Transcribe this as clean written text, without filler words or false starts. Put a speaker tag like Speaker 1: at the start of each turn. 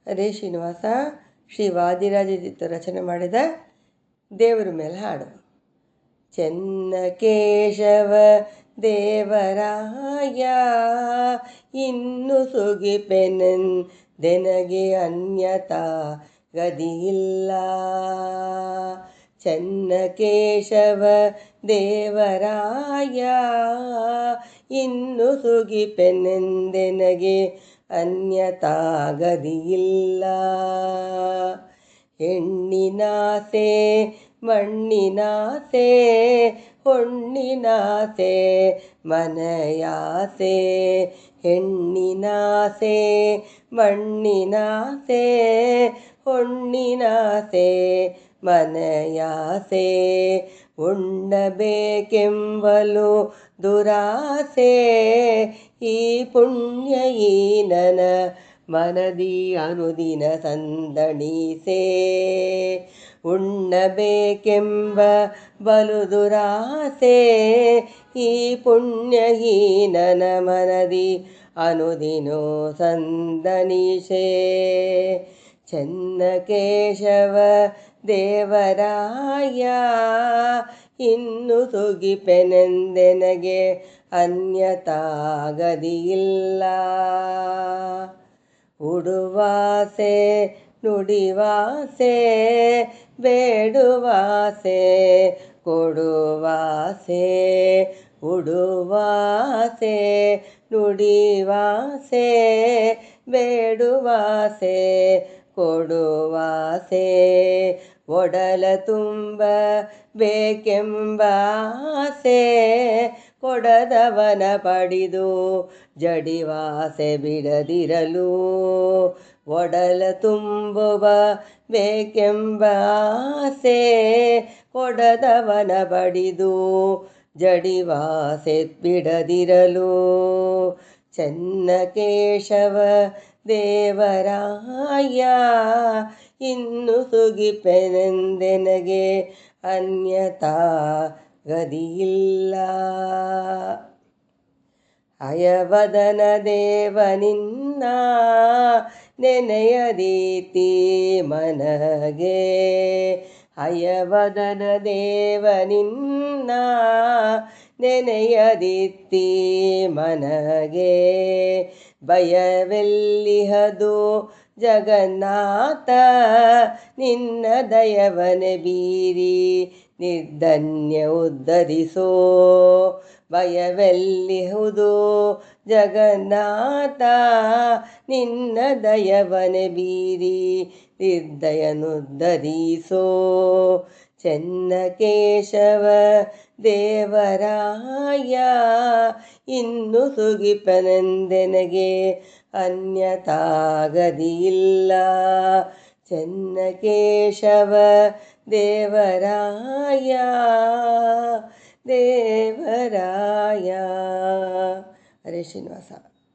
Speaker 1: ಹರೇ ಶ್ರೀನಿವಾಸ ಶ್ರೀ ವಾದಿರಾಜ ರಚನೆ ಮಾಡಿದ ದೇವರ ಮೇಲೆ ಹಾಡು. ಚೆನ್ನ ಕೇಶವ ದೇವರಾಯ ಇನ್ನು ಸುಗಿಪೆನೆಂದೆನಗೆ ಅನ್ಯತಾ ಗದಿಯಿಲ್ಲ. ಚೆನ್ನ ಕೇಶವ ದೇವರಾಯ ಇನ್ನು ಸುಗಿಪೆನೆಂದೆನಗೆ ಅನ್ಯತಾ ಗದಿಯಿಲ್ಲ. ಹೆಣ್ಣಿನಾಸೆ ಮಣ್ಣಿನಾಸೆ ಹೊಣ್ಣಿನಾಸೆ ಮನೆಯಾಸೆ. ಹೆಣ್ಣಿನಾಸೆ ಮಣ್ಣಿನಾಸೆ ಹೊಣ್ಣಿನಾಸೆ ಮನೆಯಾಸೆ. ಉಣ್ಣಬೇಕೆಂಬಲು ದುರಾಸೆ ಈ ಪುಣ್ಯ ಈ ನನ ಮನದಿ ಅನುದಿನ ಸಂದಣಿಸೆ. ಉಣ್ಣಬೇಕೆಂಬ ಬಲು ದುರಾಸೆ ಈ ಪುಣ್ಯ ಈ ನನ ಮನದಿ ಅನುದಿನೋ ಸಂದಣಿಸೆ. ಚೆನ್ನ ಕೇಶವ ದೇವರಾಯ ಇನ್ನು ಸುಗಿಪೆನೆಂದೆನಗೆ ಅನ್ಯತಾ ಗದಿಯಿಲ್ಲ. ಉಡುವಾಸೆ ನುಡಿವಾಸೆ ಬೇಡುವಾಸೆ ಕೊಡುವಾಸೆ. ಉಡುವಾಸೆ ನುಡಿವಾಸೆ ಬೇಡುವಾಸೆ ಕೊಡುವಾಸೆ. ಒಡಲ ತುಂಬ ಬೇಕೆಂಬ ಆಸೆ ಕೊಡದವನ ಪಡಿದು ಜಡಿವಾಸೆ ಬಿಡದಿರಲು. ಒಡಲ ತುಂಬುವ ಬೇಕೆಂಬ ಆಸೆ ಕೊಡದವನ ಬಡಿದು ಜಡಿವಾಸೆ ಬಿಡದಿರಲು. ಚೆನ್ನ ಕೇಶವ ದೇವರಾಯ ಇನ್ನು ಸುಗಿಪೆನೆಂದೆನಗೆ ಅನ್ಯತಾ ಗದಿಯಿಲ್ಲ. ಹಯವದನ ದೇವ ನಿನ್ನ ನೆನೆಯದೀತಿ ಮನಗೆ. ಹಯವದನ ದೇವ ನಿನ್ನ ನೆನೆಯದಿತ್ತಿ ಮನಗೆ. ಭಯವೆಲ್ಲಿಹದು ಜಗನ್ನಾಥ ನಿನ್ನ ದಯವನೆ ಬೀರಿ ನಿರ್ಧನ್ಯ ಉದ್ಧರಿಸೋ. ಭಯವೆಲ್ಲಿಹುದು ಜಗನ್ನಾಥ ನಿನ್ನ ದಯವನೆ ಬೀರಿ ನಿರ್ದಯನುದ್ಧರಿಸೋ. ಚೆನ್ನ ಕೇಶವ ದೇವರಾಯ ಇನ್ನು ಸುಗಿಪೆನೆಂದೆನಗೆ ಅನ್ಯತಾ ಗದಿಯಿಲ್ಲ. ಚೆನ್ನ ಕೇಶವ ದೇವರಾಯ ದೇವರಾಯ. ಹರೇ ಶ್ರೀನಿವಾಸ.